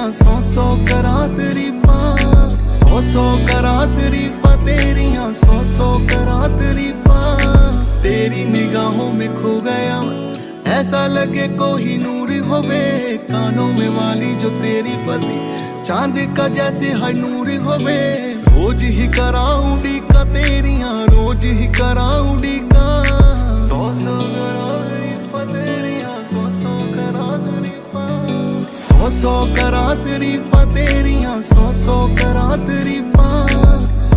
तेरियां, सौ करा तारीफां, सौ करा तारीफां तेरियां, सौ करा तारीफां। तेरी निगाहों में खो गया ऐसा लगे कोई नूर होवे, कानों में वाली जो तेरी फंसी चांद का जैसे है नूर होवे। रोज ही कराऊं डीका तेरियां, रोज ही कराऊं डीका, सौ करा तारीफां तेरियां, सौ करा तारीफां, सौ करा तारीफां तेरियां, सौ करा तारीफां।